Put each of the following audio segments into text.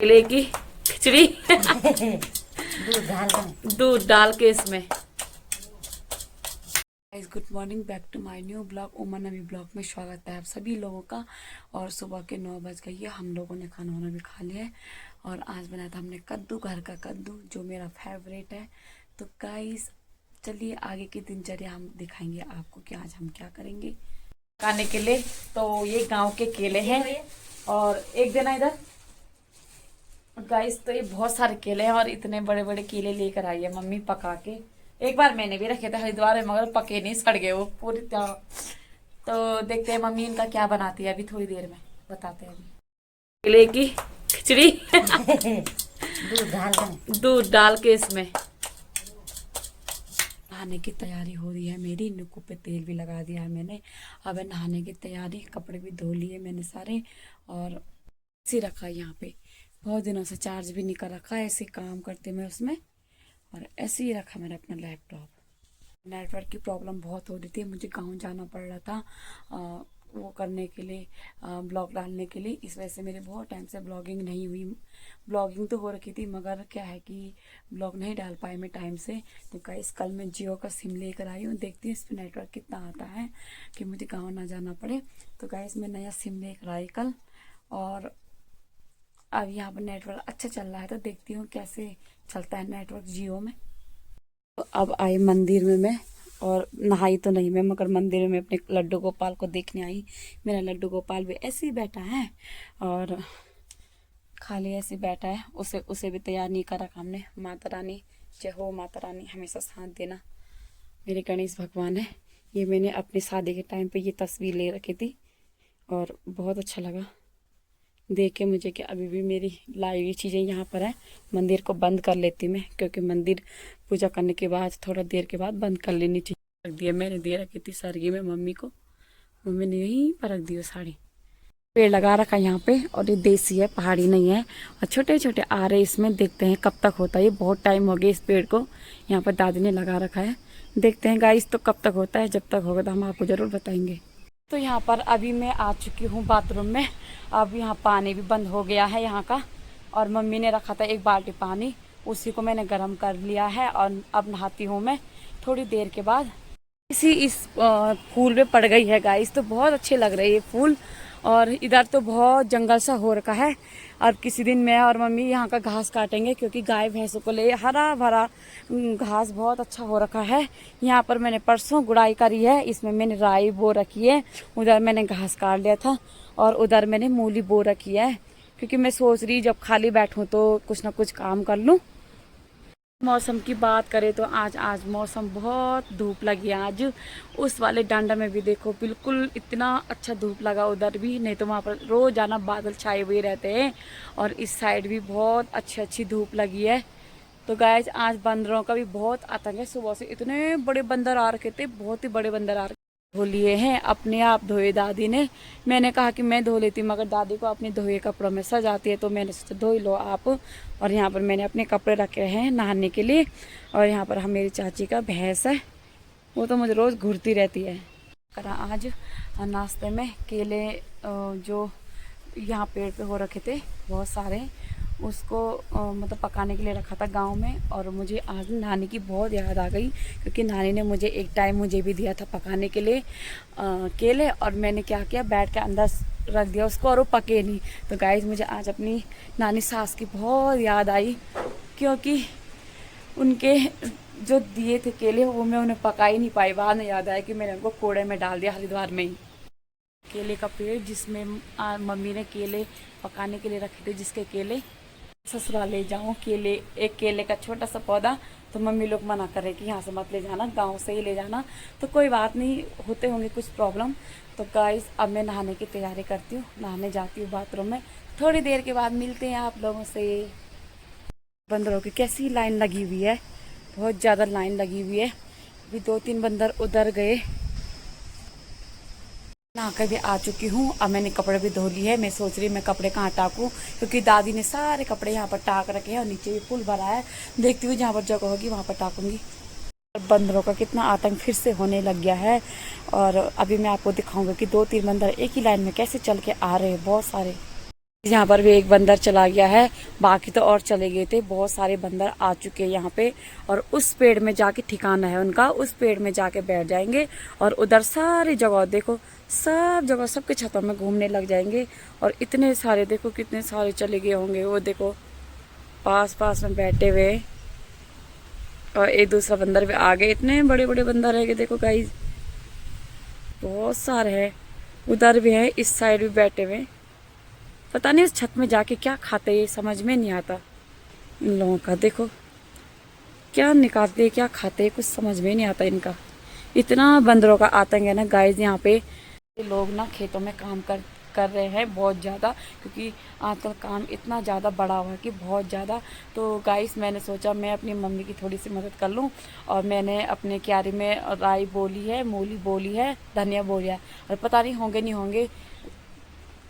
केले की खिचड़ी दूध दूध डाल के इसमें। Good morning, back to my new blog. Umar Nabi blog में स्वागत है आप सभी लोगों का। और सुबह के 9 बज गई है, हम लोगों ने खाना वाना भी खा लिया है। और आज बनाया था हमने कद्दू, घर का कद्दू जो मेरा फेवरेट है। तो गाइस चलिए आगे की दिनचर्या हम दिखाएंगे आपको कि आज हम क्या करेंगे खाने के लिए। तो ये गांव के केले हैं और एक देना इधर गाइस। तो ये बहुत सारे केले हैं और इतने बड़े बड़े केले लेकर आई है मम्मी पका के। एक बार मैंने भी रखे थे हरिद्वार में मगर पके नहीं, सड़ गए वो पूरी तरह। तो देखते हैं मम्मी इनका क्या बनाती है, अभी थोड़ी देर में बताते हैं। अभी केले की खिचड़ी दूध डाल के इसमें। नहाने की तैयारी हो रही है मेरी, नुक्कू पे तेल भी लगा दिया है मैंने। अब नहाने की तैयारी, कपड़े भी धो लिए मैंने सारे। और ऐसे रखा है यहाँ पे, बहुत दिनों से चार्ज भी नहीं कर रखा है, ऐसे काम करते मैं उसमें। और ऐसे ही रखा मैंने अपना लैपटॉप। नेटवर्क की प्रॉब्लम बहुत हो रही थी, मुझे गांव जाना पड़ रहा था वो करने के लिए, ब्लॉग डालने के लिए। इस वजह से मेरे बहुत टाइम से ब्लॉगिंग नहीं हुई। ब्लॉगिंग तो हो रखी थी मगर क्या है कि ब्लॉग नहीं डाल पाए मैं टाइम से। तो गाइस कल मैं जियो का सिम लेकर आई हूँ, देखती हूँ इस पर नेटवर्क कितना आता है कि मुझे गाँव ना जाना पड़े। तो गाइस मैं नया सिम लेकर आई कल, और अब यहाँ पर नेटवर्क अच्छा चल रहा है। तो देखती हूँ कैसे चलता है नेटवर्क जियो में। तो अब आई मंदिर में मैं, और नहाई तो नहीं मैं मगर मंदिर में अपने लड्डू गोपाल को देखने आई। मेरा लड्डू गोपाल भी ऐसे ही बैठा है और खाली ऐसे बैठा है, उसे उसे भी तैयार नहीं कर रखा हमने। माता रानी जय हो, माता रानी हमेशा साथ देना। मेरे गणेश भगवान है। ये मैंने अपनी शादी के टाइम पे ये तस्वीर ले रखी थी और बहुत अच्छा लगा देख के मुझे कि अभी भी मेरी लाई हुई चीज़ें यहाँ पर है। मंदिर को बंद कर लेती मैं, क्योंकि मंदिर पूजा करने के बाद थोड़ा देर के बाद बंद कर लेनी चाहिए। रख दिया मैंने, दे रखी थी सरगी में मम्मी को, मम्मी ने यहीं पर रख दी वो साड़ी। पेड़ लगा रखा है यहाँ पे, और ये देसी है, पहाड़ी नहीं है। और छोटे छोटे आ रहे इसमें, देखते हैं कब तक होता है। ये बहुत टाइम हो गया इस पेड़ को यहाँ पर दादी ने लगा रखा है। देखते हैं गाइस तो कब तक होता है, जब तक होगा तो हम आपको ज़रूर बताएंगे। तो यहाँ पर अभी मैं आ चुकी हूँ बाथरूम में। अब यहाँ पानी भी बंद हो गया है यहाँ का, और मम्मी ने रखा था एक बाल्टी पानी, उसी को मैंने गर्म कर लिया है। और अब नहाती हूँ मैं थोड़ी देर के बाद। इस फूल पे पड़ गई है गाइस, तो बहुत अच्छे लग रहे हैं ये फूल। और इधर तो बहुत जंगल सा हो रखा है। और किसी दिन मैं और मम्मी यहाँ का घास काटेंगे, क्योंकि गाय भैंसों को ले हरा भरा घास बहुत अच्छा हो रखा है। यहाँ पर मैंने परसों गुड़ाई करी है, इसमें मैंने राई बो रखी है। उधर मैंने घास काट लिया था और उधर मैंने मूली बो रखी है, क्योंकि मैं सोच रही जब खाली बैठूँ तो कुछ ना कुछ काम कर लूँ। मौसम की बात करें तो आज मौसम बहुत धूप लगी है। आज उस वाले डांडा में भी देखो बिल्कुल इतना अच्छा धूप लगा, उधर भी नहीं तो वहाँ पर रोजाना बादल छाए हुए रहते हैं। और इस साइड भी बहुत अच्छी धूप लगी है। तो गाइस आज बंदरों का भी बहुत आतंक है। सुबह से इतने बड़े बंदर आ रखे थे, बहुत ही बड़े बंदर आ रखे धो लिए हैं, अपने आप धोए दादी ने। मैंने कहा कि मैं धो लेती, मगर दादी को अपने धोए कपड़ों में सज आती है, तो मैंने सोचा धो ही लो आप। और यहाँ पर मैंने अपने कपड़े रखे हैं नहाने के लिए। और यहाँ पर हम मेरी चाची का भैंस है, वो तो मुझे रोज़ घूरती रहती है। करा आज नाश्ते में केले जो यहाँ पेड़ पे हो रखे थे बहुत सारे, उसको मतलब पकाने के लिए रखा था गांव में। और मुझे आज नानी की बहुत याद आ गई, क्योंकि नानी ने मुझे एक टाइम मुझे भी दिया था पकाने के लिए केले, और मैंने क्या किया बैठ के अंदर रख दिया उसको और वो पके नहीं। तो गाइस मुझे आज अपनी नानी सास की बहुत याद आई, क्योंकि उनके जो दिए थे केले वो मैं उन्हें पका ही नहीं पाई। बाद में याद आया कि मैंने उनको कोड़े में डाल दिया हरिद्वार में ही। केले का पेड़ जिसमें मम्मी ने केले पकाने के लिए रखे थे, जिसके केले ससुराल ले जाऊँ, केले एक केले का छोटा सा पौधा, तो मम्मी लोग मना कर रहे कि यहाँ से मत ले जाना, गांव से ही ले जाना। तो कोई बात नहीं, होते होंगे कुछ प्रॉब्लम। तो गाइस अब मैं नहाने की तैयारी करती हूँ, नहाने जाती हूँ बाथरूम में। थोड़ी देर के बाद मिलते हैं आप लोगों से। बंदरों की कैसी लाइन लगी हुई है, बहुत ज़्यादा लाइन लगी हुई है। अभी 2-3 बंदर उधर गए। नहा कर भी आ चुकी हूँ, अब मैंने कपड़े भी धो लिए है। मैं सोच रही मैं कपड़े कहाँ टाकूँ, क्योंकि दादी ने सारे कपड़े यहाँ पर टाक रखे हैं और नीचे भी फूल भरा है। देखती हुई जहाँ पर जगह होगी वहाँ पर टाकूंगी। बंदरों का कितना आतंक फिर से होने लग गया है। और अभी मैं आपको दिखाऊंगा कि 2-3 बंदर एक ही लाइन में कैसे चल के आ रहे हैं, बहुत सारे। यहाँ पर भी एक बंदर चला गया है, बाकी तो और चले गए थे। बहुत सारे बंदर आ चुके हैं यहाँ पे, और उस पेड़ में जाके ठिकाना है उनका, उस पेड़ में जाके बैठ जाएंगे। और उधर सारी जगह देखो, सब जगह सबके छतों में घूमने लग जाएंगे। और इतने सारे देखो, कितने सारे चले गए होंगे। वो देखो पास पास में बैठे हुए, और एक दूसरा बंदर भी आ गए। इतने बड़े बड़े बंदर है कि देखो गाइस, बहुत सारे हैं। उधर भी है, इस साइड भी बैठे हुए। पता नहीं उस छत में जाके क्या खाते हैं, ये समझ में नहीं आता इन लोगों का। देखो क्या निकालते हैं, क्या खाते हैं, कुछ समझ में नहीं आता इनका। इतना बंदरों का आतंक है ना गाइस यहाँ पे। लोग ना खेतों में काम कर रहे हैं बहुत ज़्यादा, क्योंकि आजकल काम इतना ज़्यादा बढ़ा हुआ है कि बहुत ज़्यादा। तो गाइस मैंने सोचा मैं अपनी मम्मी की थोड़ी सी मदद कर लूँ, और मैंने अपने क्यारी में राई बोली है, मूली बोली है, धनिया बोली है। और पता नहीं होंगे नहीं होंगे,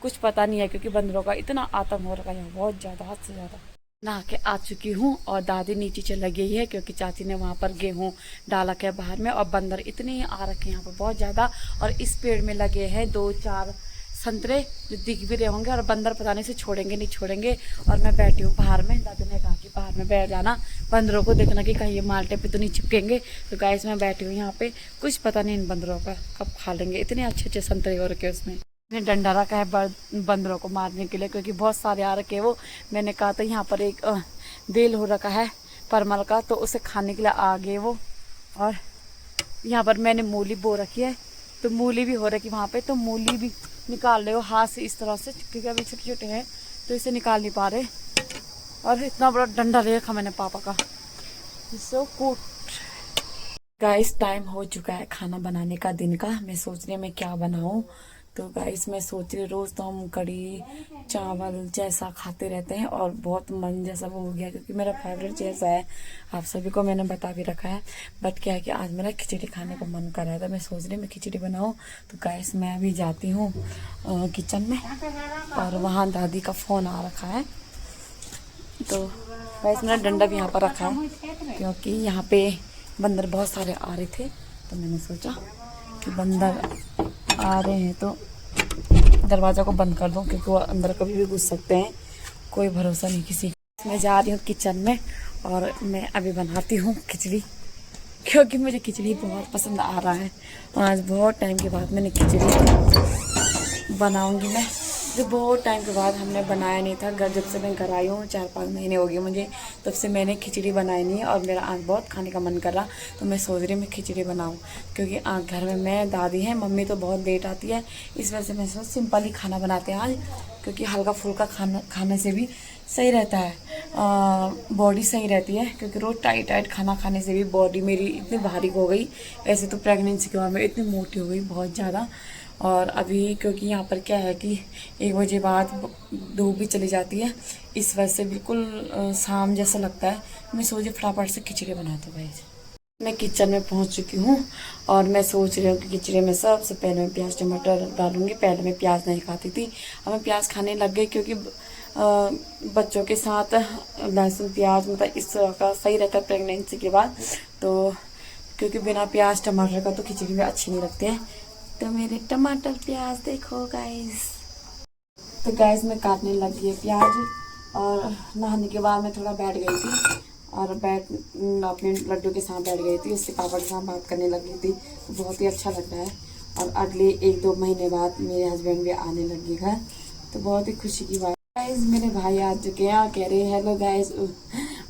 कुछ पता नहीं है, क्योंकि बंदरों का इतना आतंक हो रखा है बहुत ज़्यादा, हद से ज़्यादा। नहा के आ चुकी हूँ, और दादी नीचे चली गई है, क्योंकि चाची ने वहाँ पर गेहूँ डाला के बाहर में। और बंदर इतने आ रखे हैं यहाँ पर बहुत ज़्यादा। और इस पेड़ में लगे हैं 2-4 संतरे जो दिख भी रहे होंगे, और बंदर पता नहीं से छोड़ेंगे नहीं छोड़ेंगे। और मैं बैठी हूँ बाहर में, दादी ने कहा कि बाहर में बैठ जाना, बंदरों को देखना कि कहीं ये माल्टे पे तो नहीं चिपकेंगे। तो गाइस मैं बैठी हूँ यहाँ पे, कुछ पता नहीं इन बंदरों का कब खा लेंगे। इतने अच्छे अच्छे संतरे हो रखे उसमें। मैंने डंडा रखा है बंदरों को मारने के लिए, क्योंकि बहुत सारे आ रखे वो। मैंने कहा था यहाँ पर एक बेल हो रखा है परमल का, तो उसे खाने के लिए आ गए वो। और यहाँ पर मैंने मूली बो रखी है, तो मूली भी हो रखी वहाँ पे, तो मूली भी निकाल रहे हो हाथ से इस तरह से, क्योंकि अभी छोटे छोटे हैं तो इसे निकाल नहीं पा रहे। और इतना बड़ा डंडा ले रखा मैंने पापा का। सो कूट गाइस, टाइम हो चुका है खाना बनाने का दिन का। मैं सोच रही हूँ मैं क्या बनाऊँ। तो गाइस मैं सोच रही रोज़ तो हम कढ़ी चावल जैसा खाते रहते हैं, और बहुत मन जैसा वो हो गया, क्योंकि मेरा फेवरेट जैसा है। आप सभी को मैंने बता भी रखा है। बट क्या है कि आज मेरा खिचड़ी खाने का मन कर रहा था, मैं सोच रही मैं खिचड़ी बनाऊँ। तो गाइस मैं अभी जाती हूँ किचन में, और वहाँ दादी का फ़ोन आ रखा है। तो गाइस मेरा डंडा भी यहाँ पर रखा है, क्योंकि यहाँ पे बंदर बहुत सारे आ रहे थे। तो मैंने सोचा कि बंदर आ रहे हैं तो दरवाज़ा को बंद कर दूं, क्योंकि वो अंदर कभी भी घुस सकते हैं, कोई भरोसा नहीं किसी का। मैं जा रही हूँ किचन में, और मैं अभी बनाती हूँ खिचड़ी, क्योंकि मुझे खिचड़ी बहुत पसंद आ रहा है। आज बहुत टाइम के बाद मैंने खिचड़ी बनाऊँगी मैं, जो बहुत टाइम के बाद हमने बनाया नहीं था। घर जब से मैं घर आई हूँ 4-5 महीने हो गए मुझे, तब से मैंने खिचड़ी बनाई नहीं है। और मेरा आज बहुत खाने का मन कर रहा, तो मैं सोच रही मैं खिचड़ी बनाऊँ, क्योंकि घर में मैं दादी है, मम्मी तो बहुत लेट आती है। इस वजह से मैं सोच सिंपल ही खाना बनाते हैं आज, क्योंकि हल्का फुल्का खाने से भी सही रहता है, बॉडी सही रहती है। क्योंकि रोज़ टाइट खाना खाने से भी बॉडी मेरी इतनी भारी हो गई। ऐसे तो प्रेगनेंसी के बाद मैं इतनी मोटी हो गई बहुत ज़्यादा। और अभी क्योंकि यहाँ पर क्या है कि 1 बजे बाद धूप भी चली जाती है, इस वजह से बिल्कुल शाम जैसा लगता है। मैं सोची फटाफट से खिचड़ी बनाती हूँ गाइस। मैं किचन में पहुँच चुकी हूँ, और मैं सोच रही हूँ कि खिचड़ी में सबसे पहले मैं प्याज टमाटर डालूँगी। पहले मैं प्याज नहीं खाती थी, अब मैं प्याज खाने लग गई, क्योंकि बच्चों के साथ लहसुन प्याज मतलब इस तरह का सही रहता है प्रेगनेंसी के बाद। तो क्योंकि बिना प्याज टमाटर का तो खिचड़ी भी अच्छी नहीं लगती है। तो मेरे टमाटर प्याज देखो गाइस। तो गाइस मैं काटने लगी है प्याज, और नहाने के बाद मैं थोड़ा बैठ गई थी, और अपने लड्डू के साथ बैठ गई थी, उससे पापा के साथ बात करने लगी थी। तो बहुत ही अच्छा लग रहा है। और अगले 1-2 महीने बाद मेरे हस्बैंड भी आने लगे घर, तो बहुत ही खुशी की बात। गाइस मेरे भाई आ चुके हैं, और कह रहे हैं हेलो गाइस,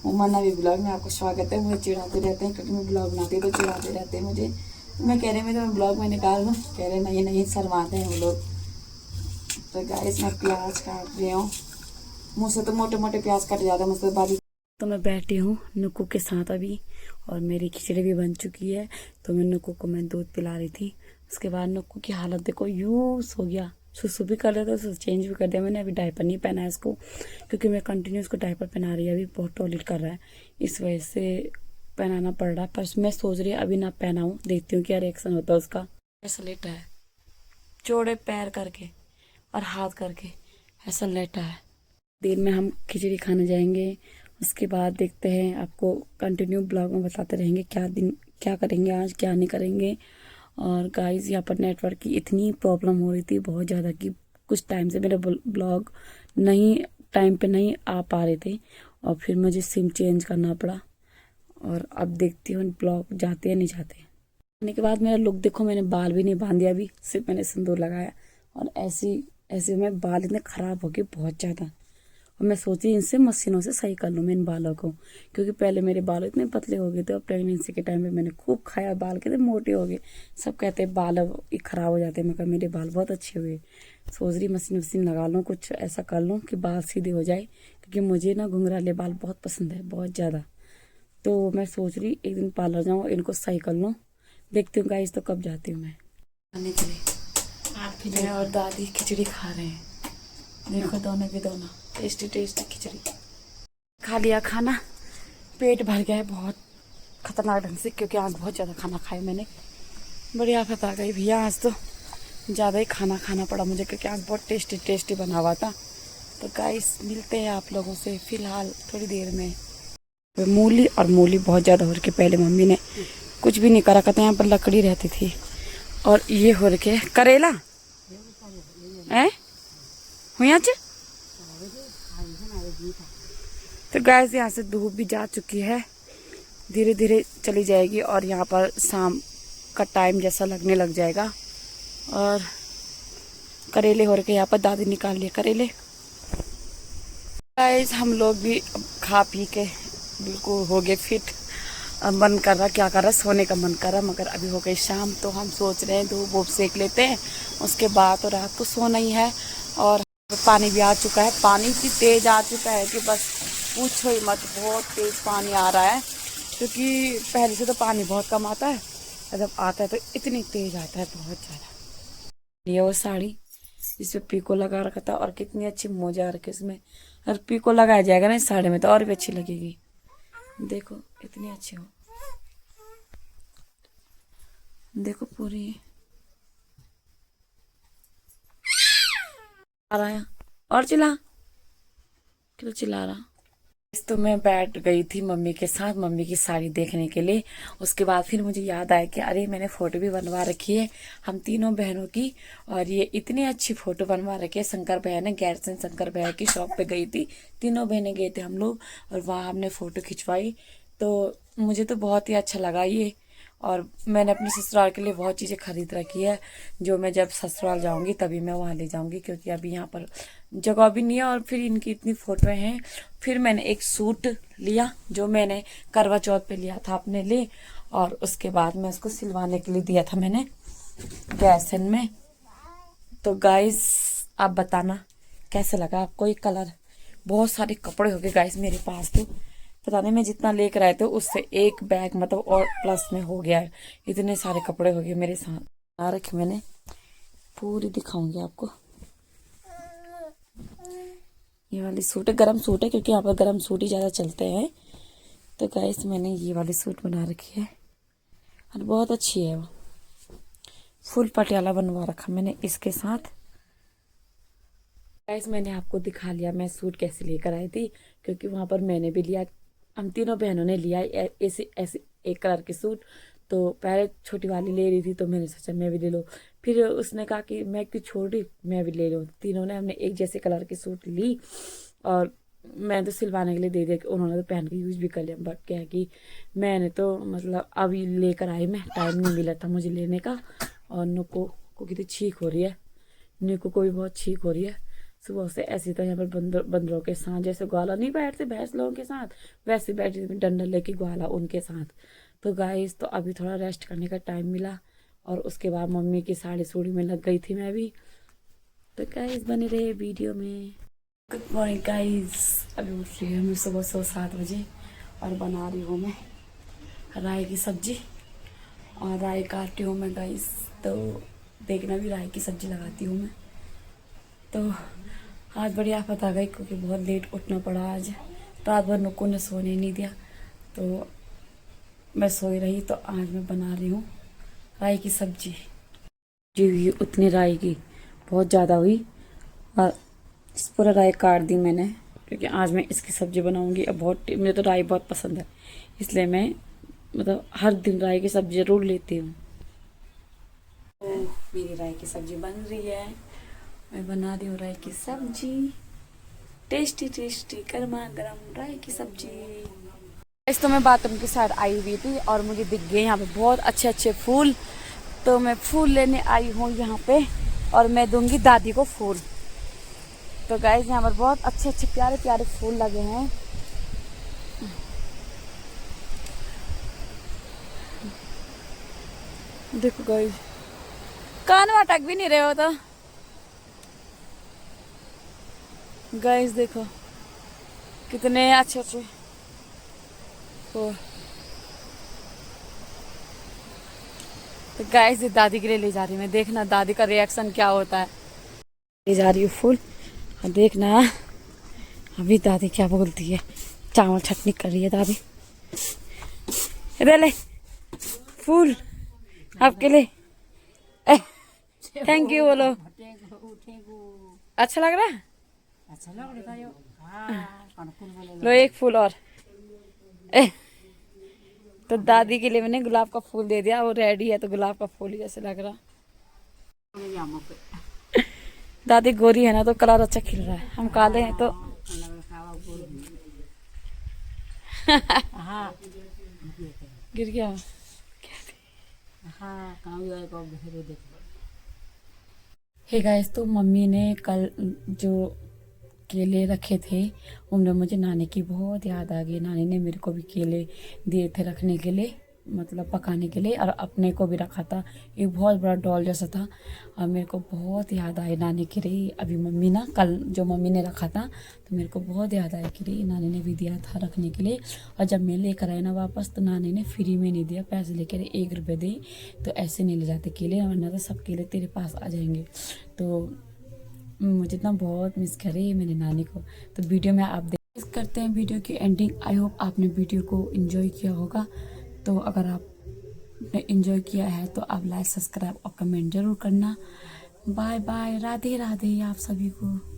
उमर नवी ब्लॉग में आपको स्वागत है। मुझे चिढ़ाते रहते हैं, क्योंकि मैं ब्लॉग बनाती हूँ तो चिढ़ाते रहते हैं मुझे। मैं कह रही मैं तो ब्लॉग में निकाल दूँ, कह रहे नहीं नहीं शर्माते हैं वो लोग। तो गाइस मैं प्याज काट रही हूँ, मुझसे तो मोटे मोटे प्याज कट जाते हैं, मुझसे बारीक। तो मैं बैठी हूँ नुक्कू के साथ अभी, और मेरी खिचड़ी भी बन चुकी है। तो मैं नुक्कू को मैं दूध पिला रही थी। उसके बाद नुक्कू की हालत देखो, यूँ सो गया, सुसु भी कर लेता, तो चेंज भी कर दिया मैंने। अभी डायपर नहीं पहना है इसको, क्योंकि मैं कंटिन्यू उसको डायपर पहना रही है। अभी बहुत टॉयलेट कर रहा है, इस वजह से पहनाना पड़ रहा है। पर मैं सोच रही अभी ना पहनाऊँ, देखती हूँ क्या रिएक्शन होता है उसका। ऐसा लेटा है, चौड़े पैर करके और हाथ करके ऐसा लेटा है। दिन में हम खिचड़ी खाने जाएंगे, उसके बाद देखते हैं। आपको कंटिन्यू ब्लॉग में बताते रहेंगे क्या करेंगे आज, क्या नहीं करेंगे। और गाइस यहाँ पर नेटवर्क की इतनी प्रॉब्लम हो रही थी बहुत ज़्यादा कि कुछ टाइम से मेरे ब्लॉग नहीं टाइम पे नहीं आ पा रहे थे और फिर मुझे सिम चेंज करना पड़ा और अब देखती हूँ ब्लॉग जाते या नहीं जाते। आने के बाद मेरा लुक देखो, मैंने बाल भी नहीं बांधा अभी, सिर्फ मैंने सिंदूर लगाया और ऐसे ऐसे में बाल इतने ख़राब हो गए बहुत ज़्यादा। और मैं सोची इनसे मशीनों से सही कर लूँ मैं इन बालों को, क्योंकि पहले मेरे बाल इतने पतले हो गए थे और प्रेगनेंसी के टाइम पे मैंने खूब खाया, बाल कितने मोटे हो गए। सब कहते हैं बाल अब ख़राब हो जाते हैं, मगर मेरे बाल बहुत अच्छे हुए। सोच रही मशीन वशीन लगा लूँ, कुछ ऐसा कर लूँ कि बाल सीधे हो जाए, क्योंकि मुझे ना घुंघराले बाल बहुत पसंद है, बहुत ज़्यादा। तो मैं सोच रही एक दिन पार्लर जाऊँ, इनको सही कर लूँ। देखती हूँ गाइस तो कब जाती हूँ मैं खाने के लिए। मैं और दादी खिचड़ी खा रहे हैं, देखो दोनों के दोनों टेस्टी टेस्टी खिचड़ी खा लिया। खाना पेट भर गया है बहुत खतरनाक ढंग से, क्योंकि आज बहुत ज़्यादा खाना खाया मैंने। बड़ी आफत आ गई भैया, आज तो ज़्यादा ही खाना खाना पड़ा मुझे, क्योंकि आज बहुत टेस्टी टेस्टी बना हुआ था। तो गाइस मिलते हैं आप लोगों से फिलहाल थोड़ी देर में। मूली और मूली बहुत ज़्यादा हो रही, पहले मम्मी ने कुछ भी नहीं करा करते, यहाँ पर लकड़ी रहती थी। और ये हो रखे करेला है हुआ। तो गैस यहाँ से धूप भी जा चुकी है, धीरे धीरे चली जाएगी और यहाँ पर शाम का टाइम जैसा लगने लग जाएगा। और करेले हो रखे यहाँ पर, दादी निकाल लिए करेले। गैस हम लोग भी अब खा पी के बिल्कुल हो गए फिट। अब मन कर रहा, क्या कर रहा, सोने का मन कर रहा, मगर अभी हो गई शाम तो हम सोच रहे हैं धूप वूप सेक लेते हैं, उसके बाद तो रात को सोना ही है। और पानी भी आ चुका है, पानी इतनी तेज आ चुका है कि बस पूछो ही मत, बहुत तेज पानी आ रहा है। क्योंकि पहले से तो पानी बहुत कम आता है, और जब आता है तो इतनी तेज आता है बहुत ज़्यादा। ये वो साड़ी जिसपे पीको लगा रखा था, और कितनी अच्छी मोजा रखी इसमें, और पीको लगाया जाएगा ना इस साड़ी में तो और भी अच्छी लगेगी। देखो इतनी अच्छी हो, देखो पूरी आ रहा है और चिल्ला क्यों चिल्ला रहा। तो मैं बैठ गई थी मम्मी के साथ मम्मी की साड़ी देखने के लिए। उसके बाद फिर मुझे याद आया कि अरे मैंने फ़ोटो भी बनवा रखी है हम तीनों बहनों की, और ये इतनी अच्छी फ़ोटो बनवा रखी है। शंकर भैया ने, गैरसन शंकर भैया की शॉप पे गई थी, तीनों बहनें गए थे हम लोग, और वहाँ हमने फ़ोटो खिंचवाई। तो मुझे तो बहुत ही अच्छा लगा ये। और मैंने अपने ससुराल के लिए बहुत चीज़ें खरीद रखी है, जो मैं जब ससुराल जाऊंगी तभी मैं वहाँ ले जाऊंगी, क्योंकि अभी यहाँ पर जगह भी नहीं है और फिर इनकी इतनी फ़ोटोएं हैं। फिर मैंने एक सूट लिया जो मैंने करवा चौथ पे लिया था अपने लिए, और उसके बाद मैं उसको सिलवाने के लिए दिया था मैंने गैसन में। तो गाइस आप बताना कैसा लगा आपको ये कलर। बहुत सारे कपड़े हो गए गाइस मेरे पास, तो पता नहीं मैं जितना लेकर आए थे उससे एक बैग मतलब और प्लस में हो गया है। इतने सारे कपड़े हो गए मेरे साथ आ रखे, मैंने पूरी दिखाऊंगी आपको। ये वाली सूट है, गर्म सूट है, क्योंकि यहाँ पर गर्म सूट ही ज़्यादा चलते हैं। तो गाइस मैंने ये वाली सूट बना रखी है और बहुत अच्छी है, वो फुल पटियाला बनवा रखा मैंने इसके साथ। गाइस मैंने आपको दिखा लिया मैं सूट कैसे लेकर आई थी, क्योंकि वहाँ पर मैंने भी लिया, हम तीनों बहनों ने लिया ऐसे ऐसे एक कलर के सूट। तो पहले छोटी वाली ले रही थी तो मैंने सोचा मैं भी ले लूँ, फिर उसने कहा कि मैं क्यों छोटी मैं भी ले लूँ। तीनों ने हमने एक जैसे कलर की सूट ली, और मैं तो सिलवाने के लिए दे दिया कि उन्होंने तो पहन के यूज़ भी कर लिया। बट क्या है कि मैंने तो मतलब अभी लेकर आई, मैं टाइम नहीं मिला था मुझे लेने का। और नुको को कितनी छींक हो रही है, नुको को भी बहुत छींक हो रही है सुबह से। ऐसी तो यहाँ पर बंदरों के साथ जैसे ग्वाला नहीं बैठते भैंस लोगों के साथ, वैसे बैठी डंडा लेके ग्वाला उनके साथ। तो गाइस तो अभी थोड़ा रेस्ट करने का टाइम मिला, और उसके बाद मम्मी की साड़ी सूड़ी में लग गई थी मैं भी। तो गाइस बने रहे वीडियो में। गुड मॉर्निंग गाइस, अभी उठ रही हूँ मैं सुबह 7 बजे, और बना रही हूँ मैं राई की सब्जी, और राई काटती हूँ मैं गाइस। तो देखना भी राई की सब्जी लगाती हूँ मैं। तो आज बड़ी आफत आ गई, क्योंकि बहुत लेट उठना पड़ा आज। रात भर नुक्कू ने सोने नहीं दिया, तो मैं सोई रही। तो आज मैं बना रही हूँ राई की सब्जी। जी हुई उतनी राई की बहुत ज़्यादा हुई, और इस पूरा राई काट दी मैंने, क्योंकि आज मैं इसकी सब्जी बनाऊँगी। अब बहुत मुझे तो राई बहुत पसंद है, इसलिए मैं मतलब हर दिन राई की सब्जी ज़रूर लेती हूँ। तो मेरी राई की सब्जी बन रही है, मैं बना रही हूँ राई की सब्जी, टेस्टी टेस्टी गर्मा गर्म राई की सब्जी। इस तो मैं बाथरूम की साइड आई हुई थी और मुझे दिख गए यहाँ पे बहुत अच्छे अच्छे फूल, तो मैं फूल लेने आई हूँ यहाँ पे और मैं दूंगी दादी को फूल। तो गाइस यहाँ पर बहुत अच्छे अच्छे प्यारे प्यारे फूल लगे हैं। देखो गाइस, कान में अटक भी नहीं रहे हो तो गाइस देखो कितने अच्छे अच्छे फूल। तो गाइस दादी के लिए ले जा रही हूँ मैं, देखना दादी का रिएक्शन क्या होता है। ले जा रही हूँ फूल और देखना अभी दादी क्या बोलती है। चावल चटनी कर रही है दादी। इधर ले फूल आपके लिए। थैंक यू बोलो। अच्छा लग रहा है? अच्छा लग रहा है। लो एक फूल और। तो दादी के लिए मैंने गुलाब का फूल दे दिया, वो रेडी है तो गुलाब का फूल ही जैसे लग रहा। दादी गोरी है ना तो कलर अच्छा खिल रहा है, हम काले हैं तो गिर गया। हे गाइस, तो मम्मी ने कल जो केले रखे थे उनमें मुझे नानी की बहुत याद आ गई। नानी ने मेरे को भी केले दिए थे रखने के लिए, मतलब पकाने के लिए, और अपने को भी रखा था। एक बहुत बड़ा डॉल जैसा था और मेरे को बहुत याद आई नानी की रही। अभी मम्मी ना कल जो मम्मी ने रखा था तो मेरे को बहुत याद आया कि रही नानी ने भी दिया था रखने के लिए। और जब मैं लेकर आई ना वापस तो नानी ने फ्री में नहीं दिया, पैसे लेकर 1 रुपये दी। तो ऐसे नहीं ले जाते केले, वरना तो सब केले तेरे पास आ जाएंगे। तो मुझे ना बहुत मिस कर रही है मेरी नानी को। तो वीडियो में आप देख करते हैं वीडियो की एंडिंग। आई होप आपने वीडियो को एंजॉय किया होगा। तो अगर आपने एंजॉय किया है तो आप लाइक सब्सक्राइब और कमेंट जरूर करना। बाय बाय, राधे राधे आप सभी को।